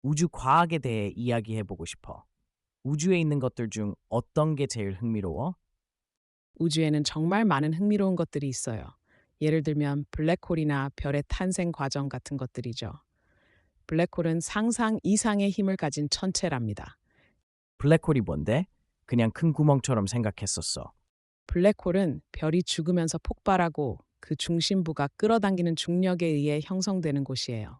우주 과학에 대해 이야기해보고 싶어. 우주에 있는 것들 중 어떤 게 제일 흥미로워? 우주에는 정말 많은 흥미로운 것들이 있어요. 예를 들면 블랙홀이나 별의 탄생 과정 같은 것들이죠. 블랙홀은 상상 이상의 힘을 가진 천체랍니다. 블랙홀이 뭔데? 그냥 큰 구멍처럼 생각했었어. 블랙홀은 별이 죽으면서 폭발하고 그 중심부가 끌어당기는 중력에 의해 형성되는 곳이에요.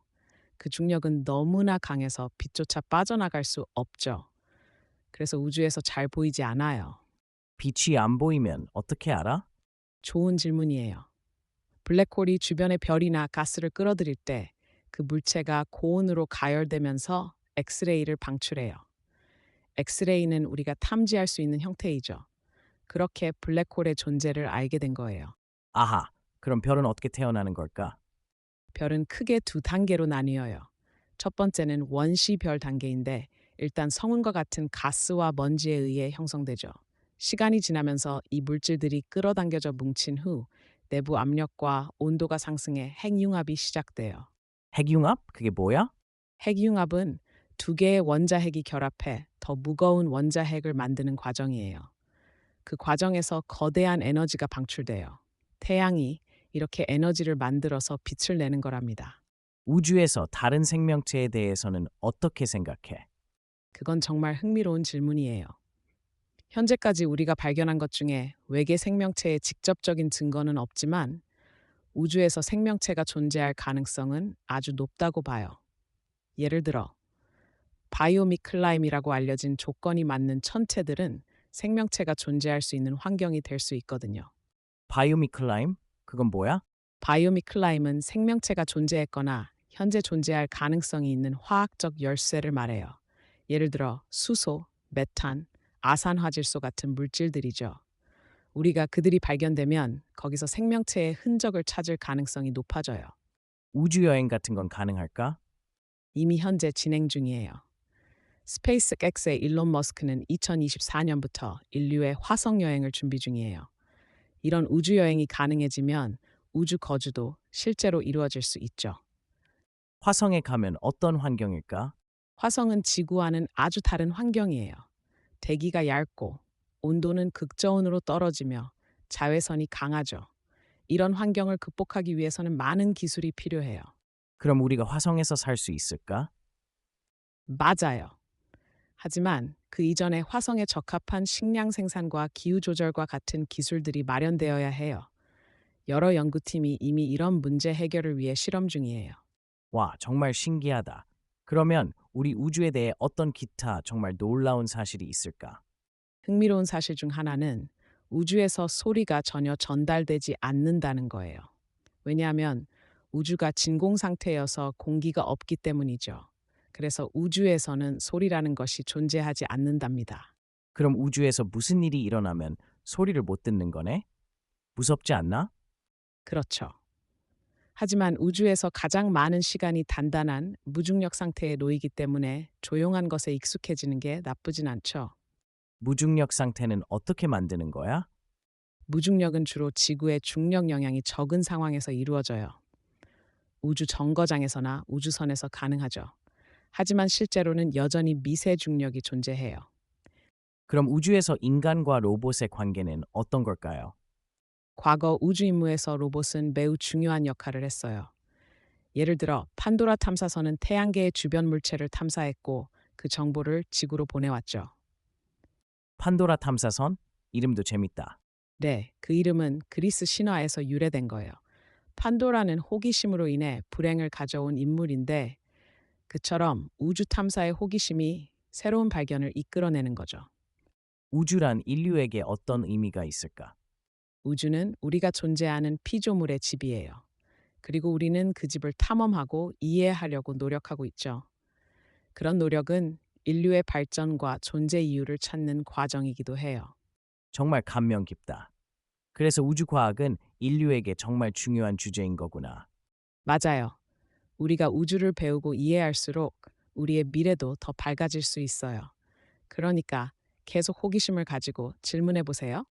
그 중력은 너무나 강해서 빛조차 빠져나갈 수 없죠. 그래서 우주에서 잘 보이지 않아요. 빛이 안 보이면 어떻게 알아? 좋은 질문이에요. 블랙홀이 주변의 별이나 가스를 끌어들일 때 그 물체가 고온으로 가열되면서 엑스레이를 방출해요. 엑스레이는 우리가 탐지할 수 있는 형태이죠. 그렇게 블랙홀의 존재를 알게 된 거예요. 아하, 그럼 별은 어떻게 태어나는 걸까? 별은 크게 두 단계로 나뉘어요. 첫 번째는 원시별 단계인데 일단 성운과 같은 가스와 먼지에 의해 형성되죠. 시간이 지나면서 이 물질들이 끌어당겨져 뭉친 후 내부 압력과 온도가 상승해 핵융합이 시작돼요. 핵융합? 그게 뭐야? 핵융합은 두 개의 원자핵이 결합해 더 무거운 원자핵을 만드는 과정이에요. 그 과정에서 거대한 에너지가 방출돼요. 태양이 이렇게 에너지를 만들어서 빛을 내는 거랍니다. 우주에서 다른 생명체에 대해서는 어떻게 생각해? 그건 정말 흥미로운 질문이에요. 현재까지 우리가 발견한 것 중에 외계 생명체의 직접적인 증거는 없지만 우주에서 생명체가 존재할 가능성은 아주 높다고 봐요. 예를 들어 바이오믹 클라임이라고 알려진 조건이 맞는 천체들은 생명체가 존재할 수 있는 환경이 될 수 있거든요. 바이오미클라임? 그건 뭐야? 바이오믹 클라임은 생명체가 존재했거나 현재 존재할 가능성이 있는 화학적 열쇠를 말해요. 예를 들어 수소, 메탄, 아산화질소 같은 물질들이죠. 우리가 그들이 발견되면 거기서 생명체의 흔적을 찾을 가능성이 높아져요. 우주여행 같은 건 가능할까? 이미 현재 진행 중이에요. 스페이스X의 일론 머스크는 2024년부터 인류의 화성 여행을 준비 중이에요. 이런 우주 여행이 가능해지면 우주 거주도 실제로 이루어질 수 있죠. 화성에 가면 어떤 환경일까? 화성은 지구와는 아주 다른 환경이에요. 대기가 얇고 온도는 극저온으로 떨어지며 자외선이 강하죠. 이런 환경을 극복하기 위해서는 많은 기술이 필요해요. 그럼 우리가 화성에서 살 수 있을까? 맞아요. 하지만 그 이전에 화성에 적합한 식량 생산과 기후 조절과 같은 기술들이 마련되어야 해요. 여러 연구팀이 이미 이런 문제 해결을 위해 실험 중이에요. 와, 정말 신기하다. 그러면 우리 우주에 대해 어떤 기타 정말 놀라운 사실이 있을까? 흥미로운 사실 중 하나는 우주에서 소리가 전혀 전달되지 않는다는 거예요. 왜냐하면 우주가 진공 상태여서 공기가 없기 때문이죠. 그래서 우주에서는 소리라는 것이 존재하지 않는답니다. 그럼 우주에서 무슨 일이 일어나면 소리를 못 듣는 거네? 무섭지 않나? 그렇죠. 하지만 우주에서 가장 많은 시간이 단단한 무중력 상태에 놓이기 때문에 조용한 것에 익숙해지는 게 나쁘진 않죠. 무중력 상태는 어떻게 만드는 거야? 무중력은 주로 지구의 중력 영향이 적은 상황에서 이루어져요. 우주 정거장에서나 우주선에서 가능하죠. 하지만 실제로는 여전히 미세 중력이 존재해요. 그럼 우주에서 인간과 로봇의 관계는 어떤 걸까요? 과거 우주 임무에서 로봇은 매우 중요한 역할을 했어요. 예를 들어 판도라 탐사선은 태양계의 주변 물체를 탐사했고 그 정보를 지구로 보내왔죠. 판도라 탐사선? 이름도 재밌다. 네, 그 이름은 그리스 신화에서 유래된 거예요. 판도라는 호기심으로 인해 불행을 가져온 인물인데 그처럼 우주 탐사의 호기심이 새로운 발견을 이끌어내는 거죠. 우주란 인류에게 어떤 의미가 있을까? 우주는 우리가 존재하는 피조물의 집이에요. 그리고 우리는 그 집을 탐험하고 이해하려고 노력하고 있죠. 그런 노력은 인류의 발전과 존재 이유를 찾는 과정이기도 해요. 정말 감명 깊다. 그래서 우주 과학은 인류에게 정말 중요한 주제인 거구나. 맞아요. 우리가 우주를 배우고 이해할수록 우리의 미래도 더 밝아질 수 있어요. 그러니까 계속 호기심을 가지고 질문해 보세요.